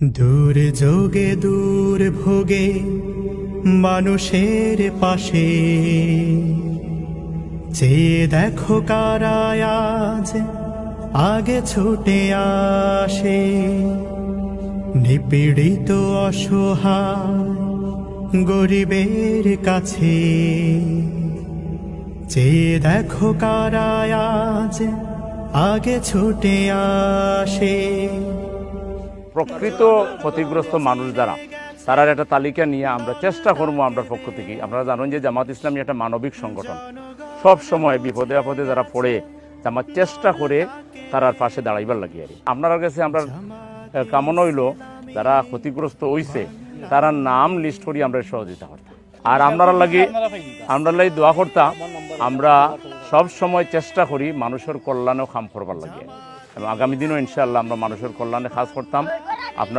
দূর যোগে দূর ভোগে মানুষের পাশে চেয়ে দেখো কারা আজ আগে ছুটে আসে। নিপীড়িত অসহায় গরিবের কাছে চেয়ে দেখো কারা আজ আগে ছুটে আসে। প্রকৃত ক্ষতিগ্রস্ত মানুষ যারা তারার একটা তালিকা নিয়ে আমরা চেষ্টা করবো আমরা পক্ষ থেকে। আপনারা জানেন যে জামাত ইসলামী একটা মানবিক সংগঠন, সব সময় বিপদে আপদে যারা পড়ে জামাত চেষ্টা করে তারার পাশে দাঁড়াইবার লাগিয়ে। আপনার কাছে আমরা কামনা হইল যারা ক্ষতিগ্রস্ত হইছে তারা নাম লিস্ট করি আমরা সহযোগিতা করতাম, আর আমরা লাগি দোয়া করতাম। আমরা সব সময় চেষ্টা করি মানুষের কল্যাণেও কাম করবার লাগে এবং আগামী দিনও ইনশাআল্লাহ আমরা মানুষের কল্যাণে কাজ করতাম।